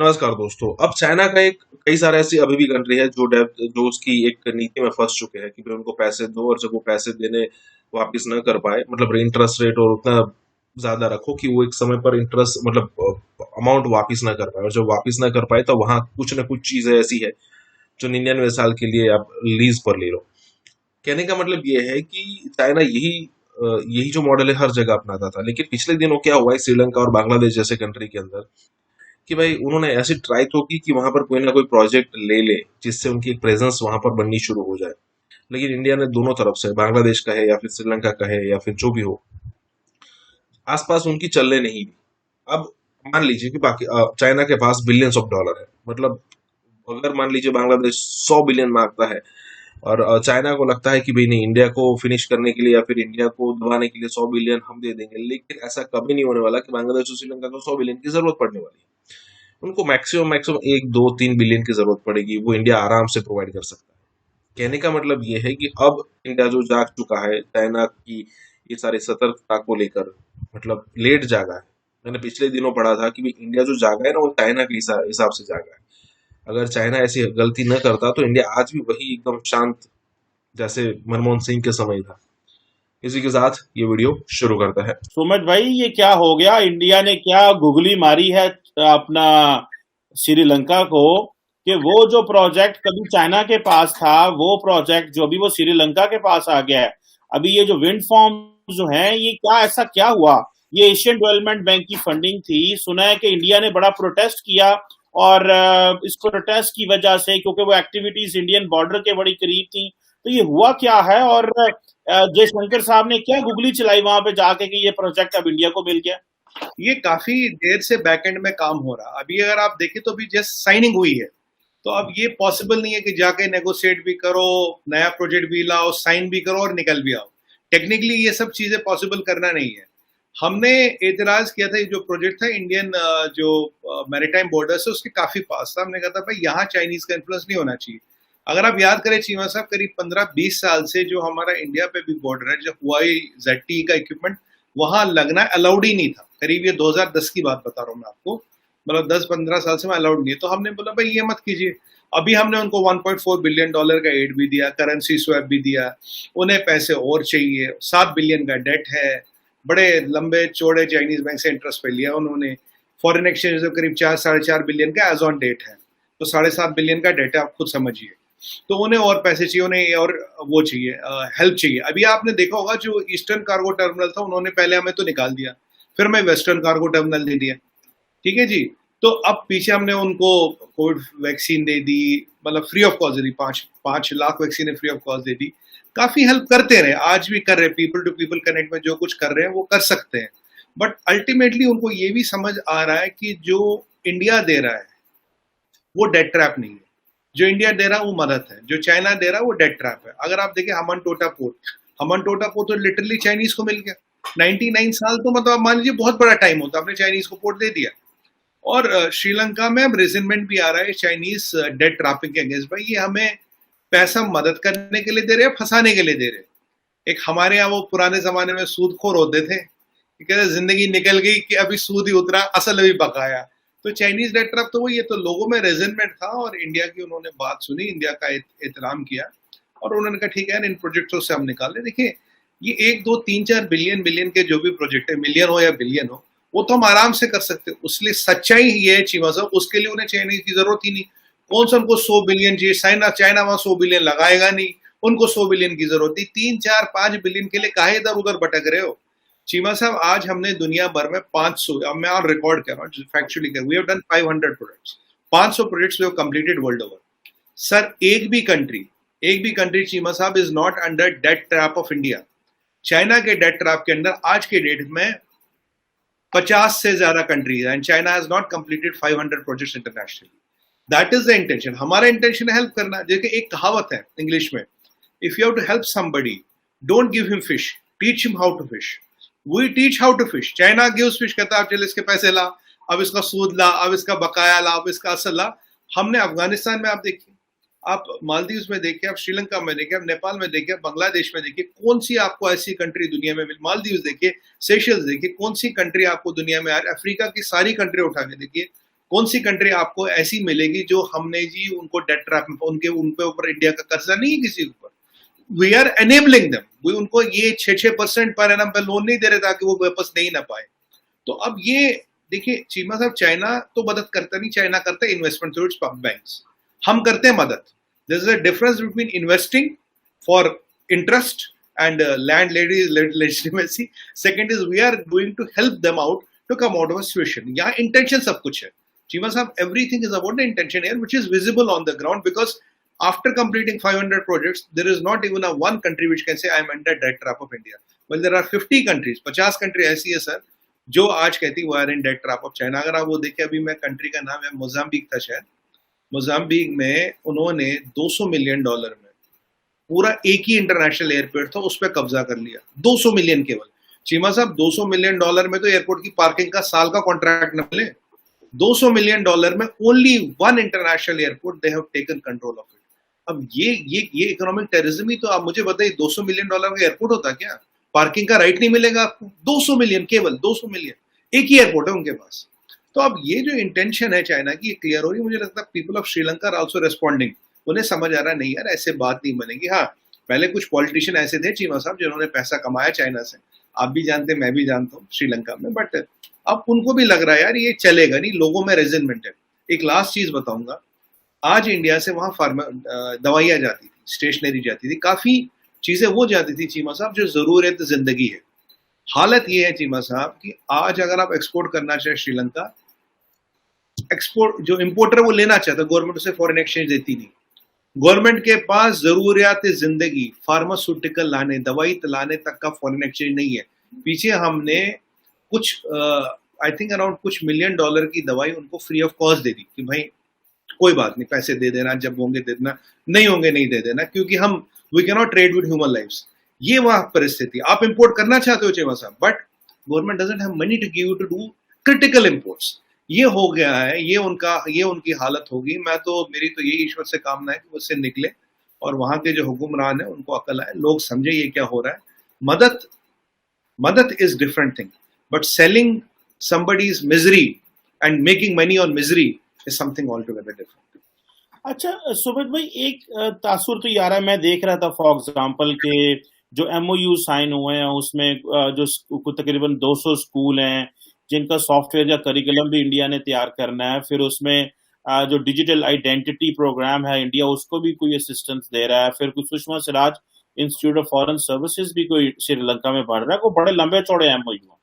नमस्कार दोस्तों। अब चाइना का एक कई सारे ऐसी अभी भी कंट्री है जो उसकी एक नीति में फंस चुके हैं कि भाई उनको पैसे दो और जब वो पैसे देने वापस न कर पाए, मतलब इंटरेस्ट रेट और उतना ज्यादा रखो कि वो एक समय पर इंटरेस्ट मतलब अमाउंट वापस ना कर पाए, और जब वापस ना कर पाए तो वहां कुछ ना कुछ चीजें ऐसी है जो 99 साल के लिए आप लीज पर ले लो। कहने का मतलब ये है कि चाइना यही जो मॉडल है हर जगह अपनाता था, लेकिन पिछले दिनों क्या हुआ है श्रीलंका और बांग्लादेश जैसे कंट्री के अंदर कि भाई उन्होंने ऐसी ट्राई तो की कि वहां पर कोई ना कोई प्रोजेक्ट ले ले जिससे उनकी एक प्रेजेंस वहां पर बननी शुरू हो जाए। लेकिन इंडिया ने दोनों तरफ से, बांग्लादेश का है या फिर श्रीलंका का है या फिर जो भी हो, आसपास उनकी चलने नहीं दी। अब मान लीजिए कि बाकी चाइना के पास बिलियंस ऑफ डॉलर है, मतलब अगर मान लीजिए बांग्लादेश 100 बिलियन मांगता है और चाइना को लगता है कि भाई नहीं, इंडिया को फिनिश करने के लिए या फिर इंडिया को दबाने के लिए 100 बिलियन हम दे देंगे, लेकिन ऐसा कभी नहीं होने वाला कि बांग्लादेश और श्रीलंका को 100 बिलियन की जरूरत पड़ने वाली है। उनको मैक्सिमम मैक्सिमम 1 2 3 बिलियन की जरूरत पड़ेगी, वो इंडिया आराम से प्रोवाइड कर सकता है। कहने का मतलब ये है कि अब इंडिया जो जाग चुका है चाइना की ये सारी सतर्कता को लेकर, मतलब लेट जागा है। मैंने पिछले दिनों पढ़ा था कि भी इंडिया जो जागा है ना वो चाइना के हिसाब से जागा है। अगर चाइना ऐसी गलती न करता तो इंडिया आज भी वही एकदम शांत जैसे मनमोहन सिंह के समय था। इसी के साथ ये वीडियो शुरू करता है। सुमित भाई, ये क्या हो गया? इंडिया ने क्या गुगली मारी है अपना श्रीलंका को कि वो जो प्रोजेक्ट कभी चाइना के पास था, वो प्रोजेक्ट जो अभी वो श्रीलंका के पास आ गया है। अभी ये जो विंड फार्म जो है, ये क्या ऐसा क्या हुआ? ये एशियन डेवलपमेंट बैंक की फंडिंग थी। सुना है कि इंडिया ने बड़ा प्रोटेस्ट किया और इस प्रोटेस्ट की वजह से, क्योंकि वो एक्टिविटीज इंडियन बॉर्डर के बड़ी करीब थी, तो ये हुआ क्या है? और जयशंकर साहब ने क्या गुगली चलाई वहां पे जाके कि ये प्रोजेक्ट अब इंडिया को मिल गया? ये काफी देर से बैकएंड में काम हो रहा। अभी अगर आप देखें तो अभी जस्ट साइनिंग हुई है, तो अब ये पॉसिबल नहीं है कि जाके नेगोशिएट भी करो, नया प्रोजेक्ट भी लाओ, साइन भी करो और निकल भी आओ। टेक्निकली ये सब चीजें पॉसिबल करना नहीं है। हमने एतराज किया था, ये जो प्रोजेक्ट था इंडियन जो मैरीटाइम बॉर्डर्स है उसके काफी पास था। हमने कहा था भाई यहाँ चाइनीज का इन्फ्लुएंस नहीं होना चाहिए। अगर आप याद करें चीमा साहब, करीब 15-20 साल से जो हमारा इंडिया पे भी बॉर्डर है, जो हुआई ZTE का इक्विपमेंट वहां लगना अलाउड ही नहीं था। करीब ये 2010 की बात बता रहा हूँ मैं आपको, मतलब 10-15 साल से मैं अलाउड नहीं है। तो हमने बोला भाई ये मत कीजिए। अभी हमने उनको $1.4 बिलियन का एड भी दिया, करेंसी स्वैप भी दिया। उन्हें पैसे और चाहिए, 7 बिलियन का डेट है, बड़े लंबे चौड़े चाइनीज बैंक से इंटरेस्ट पे लिया उन्होंने। फॉरेन एक्सचेंज तो करीब 4-4.5 बिलियन का एज ऑन डेट है, तो 7.5 बिलियन का डेट है, आप खुद समझिए। तो उन्हें और पैसे चाहिए, उन्हें और वो चाहिए, हेल्प चाहिए। अभी आपने देखा होगा जो ईस्टर्न कार्गो टर्मिनल था, उन्होंने पहले हमें तो निकाल दिया, फिर हमें वेस्टर्न कार्गो टर्मिनल दे दिया। ठीक है जी। तो अब पीछे हमने उनको कोविड वैक्सीन दे दी, मतलब फ्री ऑफ कॉस्ट दे दी, 5 lakh vaccine free of cost दे दी। काफी हेल्प करते रहे, आज भी कर रहे। पीपल टू पीपल कनेक्ट में जो कुछ कर रहे हैं वो कर सकते हैं, बट अल्टीमेटली उनको ये भी समझ आ रहा है कि जो इंडिया दे रहा है वो डेट ट्रैप नहीं है। जो इंडिया दे रहा है वो मदद है, जो चाइना दे रहा है वो डेट ट्रैप है। अगर आप देखें हमन टोटा पोर्ट तो लिटरली चाइनीज को मिल गया। 99 साल तो मतलब मान लीजिए बहुत बड़ा टाइम होता, आपने चाइनीज को पोर्ट दे दिया। और श्रीलंका में अब रिजनमेंट भी आ रहा है चाइनीज डेट ट्रैपिंग के अगेंस्ट। भाई ये हमें पैसा मदद करने के लिए दे रहे हैं, फंसाने के लिए दे रहे हैं। एक हमारे यहाँ वो पुराने जमाने में सूदखोर होते थे, कहते जिंदगी निकल गई कि अभी सूद ही उतरा, असल अभी बकाया। तो चाइनीज डेट ट्रैप तो वो, ये तो लोगों में रेजनमेंट था और इंडिया की उन्होंने बात सुनी, इंडिया का एहतराम किया और उन्होंने कहा ठीक है इन प्रोजेक्टों से हम निकाल ले। देखिए ये 1 2 3 4 बिलियन के जो भी प्रोजेक्ट है, मिलियन हो या बिलियन हो, वो तो हम आराम से कर सकते हैं। उसलिए सच्चाई ये है चीमा साहब, उसके लिए उन्हें चाइनीज की जरूरत ही नहीं। कौन सा उनको 100 बिलियन चाहिए? चाइना वहां 100 बिलियन लगाएगा नहीं, उनको 100 बिलियन की जरूरत नहीं। 3 4 5 बिलियन के लिए काहे इधर उधर भटक रहे हो? चीमा साहब आज हमने दुनिया भर में 500, अब मैं और रिकॉर्ड कर रहा हूँ फैक्चुअली कर, we have done 500 projects, 500 projects we have completed world over. Sir एक भी कंट्री चीमा साहब is not under debt trap of India. China के डेट ट्रैप के अंदर आज के डेट में 50 से ज्यादा countries and China has not completed 500 projects internationally. That is the intention. हमारा इंटेंशन है हेल्प करना। देखिए एक कहावत है इंग्लिश में, if you have to help somebody don't give him fish, teach him how to fish. We teach how to fish. China gives fish, कहता है आप चल इसके पैसे ला, अब इसका सूद ला, अब इसका बकाया ला, अब इसका असल ला। हमने अफगानिस्तान में आप देखिए, आप मालदीव्स में देखिए, आप श्रीलंका में देखिए, आप नेपाल में देखिए, बांग्लादेश में देखिए, कौन सी आपको ऐसी कंट्री दुनिया में मिल, मालदीव्स देखिए, सेशल्स देखिए, कौन सी कंट्री आपको दुनिया में आ रही, अफ्रीका की सारी कंट्री उठा के देखिए, कौन सी कंट्री आपको ऐसी मिलेगी जो हमने जी उनको डेट ट्रैप में उनके ऊपर इंडिया का कर्जा नहीं है किसी के ऊपर, we are enabling them, we उनको ये 6% पर एनम पे लोन नहीं दे रहे ताकि वो वापस नहीं ना पाए। तो अब ये देखिए चीमा साहब, चाइना तो मदद करता नहीं, चाइना करता है इन्वेस्टमेंट थ्रू इट्स बैंक्स, हम करते हैं मदद। There is a difference between investing for interest and land lady legitimacy. Second is we are going to help them out to come out of a situation. Yeah, intention सब कुछ है चीमा साहब, everything is about the intention here which is visible on the ground, because after completing 500 projects there is not even a one country which can say I am under debt trap of India. Well, there are 50 countries, 50 country ऐसी है sir जो आज कहती वो are in debt trap of China. अगर आप वो देखें, अभी मैं कंट्री का नाम है मोजाम्बिक था शायद, मोजाम्बिक में उन्होंने $200 मिलियन में पूरा एक ही इंटरनेशनल एयरपोर्ट था उस पर कब्जा कर लिया। 200 मिलियन केवल चीमा साहब, $200 मिलियन में तो एयरपोर्ट की पार्किंग का साल का कॉन्ट्रैक्ट न मिले। $200 मिलियन में only one international airport they have taken control of it. अब ये इकोनॉमिक टेररिज्म ही तो। आप मुझे बताइए $200 मिलियन का एयरपोर्ट होता क्या? पार्किंग का राइट नहीं मिलेगा आपको। 200 मिलियन, केवल 200 मिलियन, एक ही एयरपोर्ट है उनके पास। तो अब ये जो इंटेंशन है चाइना की, क्लियर हो रही है। मुझे लगता है people of Sri Lanka are also responding, उन्हें समझ आ रहा नहीं यार ऐसे बात नहीं बनेगी। हाँ, पहले कुछ पॉलिटिशियन ऐसे थे चीमा साहब जिन्होंने पैसा कमाया चाइना से, आप भी जानते मैं भी जानता हूँ श्रीलंका में, बट अब उनको भी लग रहा है यार ये चलेगा नहीं, लोगों में रेजिनमेंट है। एक लास्ट चीज बताऊंगा, आज इंडिया से वहां दवाइयां जाती थी, स्टेशनरी जाती थी, काफी चीजें वो जाती थी चीमा साहब जो जरूरत जिंदगी है। हालत ये है चीमा साहब कि आज अगर आप एक्सपोर्ट करना चाहे श्रीलंका, एक्सपोर्ट जो इंपोर्टर वो लेना चाहता है, गवर्नमेंट उसे फॉरेन एक्सचेंज देती नहीं। गवर्नमेंट के पास जरूरियात जिंदगी, फार्मास्यूटिकल लाने, दवाई लाने तक का फॉरेन एक्सचेंज नहीं है। पीछे हमने कुछ आई थिंक अराउंड कुछ $1 मिलियन की दवाई उनको फ्री ऑफ कॉस्ट दे दी कि भाई कोई बात नहीं, पैसे दे देना, जब होंगे दे देना, नहीं होंगे नहीं दे देना, क्योंकि हम we can not trade with human lives. ये वह परिस्थिति। आप इंपोर्ट करना चाहते हो चेमा साहब, but government doesn't have money to give you to do critical imports. ये हो गया है, ये उनकी हालत होगी। मैं तो मेरी तो यही ईश्वर से कामना है कि उससे निकले और वहां के जो हुक्मरान है उनको अकल आए, लोग समझे ये क्या हो रहा है। मदद is different thing, but selling somebody's misery and making money on misery is something altogether different. अच्छा सुमित भाई, एक तासुर तो यार मैं देख रहा था फॉर एग्जांपल के जो MOU साइन हुए हैं उसमें जो तकरीबन 200 स्कूल हैं जिनका सॉफ्टवेयर या करिकुलम भी इंडिया ने तैयार करना है, फिर उसमें जो डिजिटल आइडेंटिटी प्रोग्राम है इंडिया उसको भी कोई असिस्टेंस दे रहा है, फिर कुछ Sushma Swaraj institute of foreign services भी कोई श्रीलंका में बढ़ रहा है, कोई बड़े लंबे चौड़े MOU।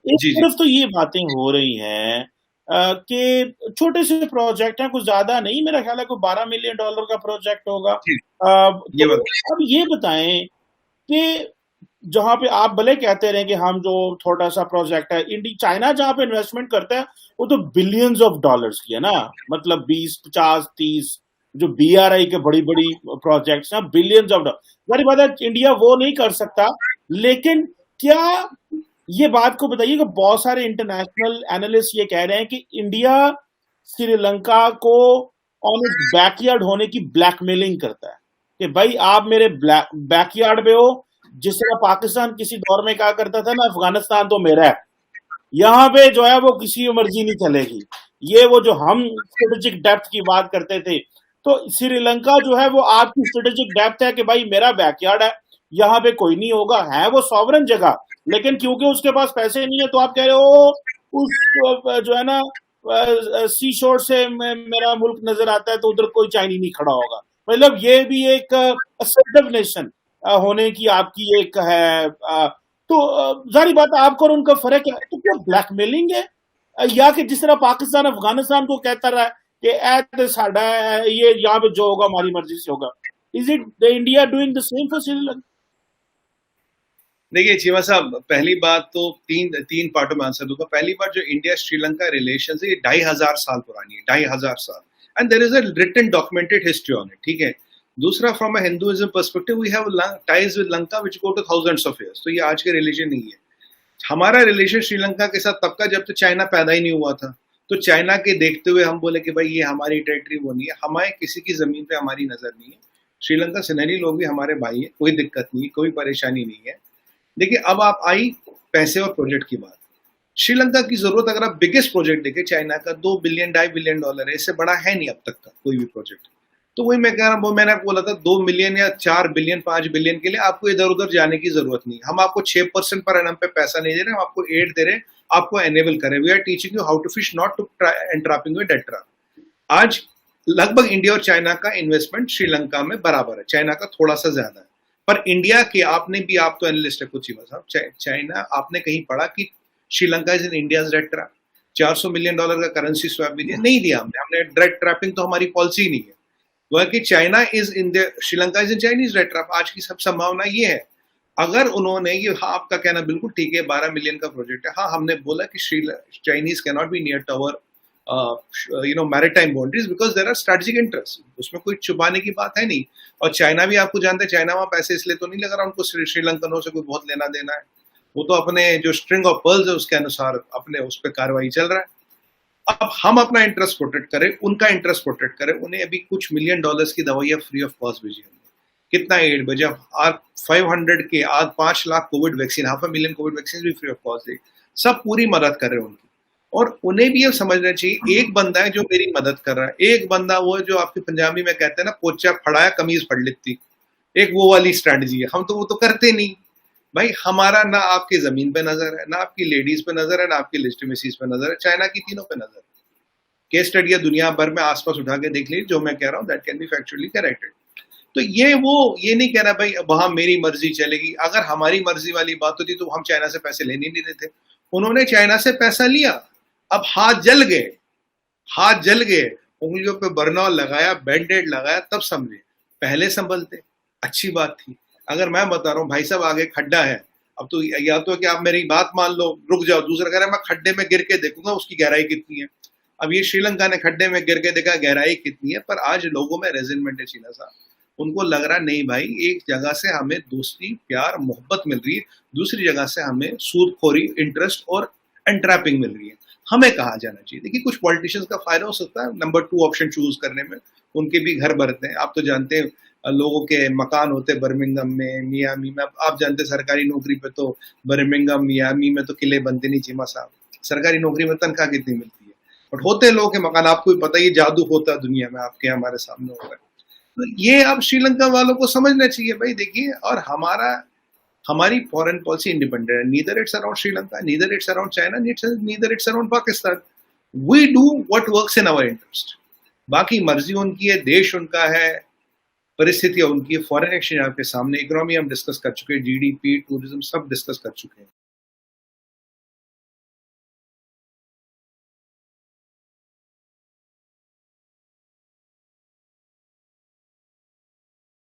एक तरफ तो ये बातें हो रही हैं कि छोटे से प्रोजेक्ट हैं, कुछ ज्यादा नहीं, मेरा ख्याल है कोई $12 मिलियन का प्रोजेक्ट होगा। तो अब ये बताएं कि जहां पे आप भले कहते रहे कि हम जो थोड़ा सा प्रोजेक्ट है, चाइना जहां पे इन्वेस्टमेंट करता है वो तो बिलियंस ऑफ डॉलर्स की है ना, मतलब 20, 50, 30 जो BRI के बड़ी बड़ी प्रोजेक्ट्स हैं, बिलियंस ऑफ डॉलर। बड़ी बात है इंडिया वो नहीं कर सकता, लेकिन क्या ये बात को बताइए कि बहुत सारे इंटरनेशनल एनालिस्ट ये कह रहे हैं कि इंडिया श्रीलंका को ऑन इट्स बैकयार्ड होने की ब्लैकमेलिंग करता है कि भाई आप मेरे बैकयार्ड में हो, जिस तरह पाकिस्तान किसी दौर में कहा करता था ना अफगानिस्तान तो मेरा है, यहाँ पे जो है वो किसी की मर्जी नहीं चलेगी। ये वो जो हम स्ट्रेटेजिक डेप्थ की बात करते थे, तो श्रीलंका जो है वो आपकी स्ट्रेटेजिक डेप्थ है कि भाई मेरा बैकयार्ड है, यहाँ पे कोई नहीं होगा, है वो सॉवरन जगह, लेकिन क्योंकि उसके पास पैसे नहीं है तो आप कह रहे हो उस जो है ना सी शोर से मेरा मुल्क नजर आता है तो उधर कोई चाइनी नहीं खड़ा होगा। मतलब ये भी एक असर्टिव नेशन होने की आपकी एक है। तो जारी बात है आपको और उनका फर्क है, तो क्या ब्लैकमेलिंग है या कि जिस तरह पाकिस्तान अफगानिस्तान को कहता रहा है कि ऐ साडा ये यहाँ पे जो होगा हमारी मर्जी से होगा, is it India doing the same for Sri Lanka? देखिए चीमा साहब, पहली बात तो तीन पार्टों में आंसर दूंगा। पहली बात, जो इंडिया श्रीलंका रिलेशन है ये 2500 साल पुरानी है, 2500 साल, and there is a written documented history on it, ठीक है। दूसरा, from a Hinduism perspective we have ties with Lanka which go to thousands of years, तो ये आज के रिलेशन नहीं है। हमारा रिलेशन श्रीलंका के साथ तब का जब तक चाइना पैदा ही नहीं हुआ था, तो चाइना के देखते हुए हम बोले कि भाई ये हमारी टेरिटरी वो नहीं है, हमारे किसी की जमीन पे हमारी नजर नहीं है। श्रीलंका सिनेरी लोग भी हमारे भाई है, कोई दिक्कत नहीं, कोई परेशानी नहीं है। देखिए अब आप आई पैसे और प्रोजेक्ट की बात। श्रीलंका की जरूरत, अगर आप बिगेस्ट प्रोजेक्ट देखें चाइना का, 2 बिलियन $2.5 बिलियन है, इससे बड़ा है नहीं अब तक का कोई भी प्रोजेक्ट। तो वही मैं कह रहा हूँ, वो मैंने आपको बोला था 2 मिलियन या 4 बिलियन 5 बिलियन के लिए आपको इधर उधर जाने की जरूरत नहीं। हम आपको 6% पर एनम पे पैसा नहीं दे रहे, हम आपको एड दे रहे हैं, आपको एनेबल करें। We are teaching you how to fish, not to entrapping you that trap. आज लगभग इंडिया और चाइना का इन्वेस्टमेंट श्रीलंका में बराबर है, चाइना का थोड़ा सा ज्यादा है। पर इंडिया के, आपने भी, आप तो एनालिस्ट है कुछ ही साहब, चाइना, आपने कहीं पढ़ा कि Sri Lanka is in India debt trap? $400 million का करेंसी स्वैप भी दिया नहीं, दिया हमने डेट ट्रैपिंग तो हमारी पॉलिसी नहीं है। वह कि China is in the, Sri Lanka is in Chinese date trap. आज की सब संभावना ये है, अगर उन्होंने ये, हाँ आपका कहना बिल्कुल ठीक है, 12 मिलियन का प्रोजेक्ट है, हाँ हमने बोला कि Chinese can not be near to our maritime boundaries because there are strategic interest, उसमें कोई छुपाने की बात है नहीं। और चाइना भी आपको जानते हैं, चाइना वहां पैसे इसलिए तो नहीं लगा रहा उनको श्रीलंकनों से कोई बहुत लेना देना है, वो तो अपने जो स्ट्रिंग ऑफ पर्ल्स है उसके अनुसार अपने उस पर कार्रवाई चल रहा है। अब हम अपना इंटरेस्ट प्रोटेक्ट करें, उनका इंटरेस्ट प्रोटेक्ट करें। उन्हें अभी कुछ $1 मिलियन की दवाइयां फ्री ऑफ कॉस्ट भेजी हमने, कितना एड भेजा, 500 के आज 5 lakh Covid vaccine, 500,000 Covid vaccine भी फ्री ऑफ कॉस्ट दी, सब पूरी मदद कर रहे हैं उनकी। और उन्हें भी ये समझना चाहिए, एक बंदा है जो मेरी मदद कर रहा है, एक बंदा वो है जो आपके पंजाबी में कहते हैं ना, पोचा फड़ाया कमीज फड़ लेती, एक वो वाली स्ट्रैटेजी है। हम तो वो तो करते नहीं भाई, हमारा ना आपकी जमीन पे नजर है, ना आपकी लेडीज पे नजर है, ना आपकी लेजिटिमेसीज पे नजर है, चाइना की तीनों पे नजर है। केस स्टडी दुनिया भर में आसपास उठा के देख लीजिए, जो मैं कह रहा हूँ that can be factually corrected. तो ये नहीं कह रहा भाई वहां मेरी मर्जी चलेगी। अगर हमारी मर्जी वाली बात होती तो हम चाइना से पैसे लेने नहीं देते। उन्होंने चाइना से पैसा लिया, अब हाथ जल गए, हाथ जल गए, उंगलियों पे बर्नॉल लगाया, बैंडेड लगाया, तब समझे, पहले संभलते, अच्छी बात थी। अगर मैं बता रहा हूँ भाई साहब आगे खड्डा है, अब तो या तो कि आप मेरी बात मान लो, रुक जाओ, दूसरा कह रहा है मैं खड्डे में गिर के देखूंगा उसकी गहराई कितनी है। अब ये श्रीलंका ने खड्डे में गिर के देखा गहराई कितनी है, पर आज लोगों में रेजिलमेंट है चीना साहब, उनको लग रहा नहीं भाई, एक जगह से हमें दोस्ती प्यार मोहब्बत मिल रही है, दूसरी जगह से हमें सूदखोरी इंटरेस्ट और एंट्रैपिंग मिल रही है, हमें कहाँ जाना चाहिए। देखिए कुछ पॉलिटिशियंस का फायदा हो सकता है नंबर 2 ऑप्शन चूज करने में, उनके भी घर भरते हैं, आप तो जानते हैं लोगों के मकान होते बर्मिंघम में, मियामी में, आप जानते हैं सरकारी नौकरी पे तो बर्मिंघम मियामी में तो किले बनते नहीं चीमा साहब, सरकारी नौकरी में तनख्वाह कितनी मिलती है, बट होते लोगों के मकान, आपको भी पता है ये जादू होता है दुनिया में, आपके हमारे सामने हो रहा है। तो ये अब श्रीलंका वालों को समझना चाहिए भाई, देखिए, और हमारी फॉरेन पॉलिसी इंडिपेंडेंट है, neither it's around Sri Lanka, neither it's around China, neither it's around Pakistan. We do what works in our interest, बाकी मर्जी उनकी है, देश उनका है, परिस्थितियां उनकी है, फॉरेन एक्सचेंज आपके सामने, इकोनॉमी हम डिस्कस कर चुके हैं, जीडीपी, टूरिज्म सब डिस्कस कर चुके हैं।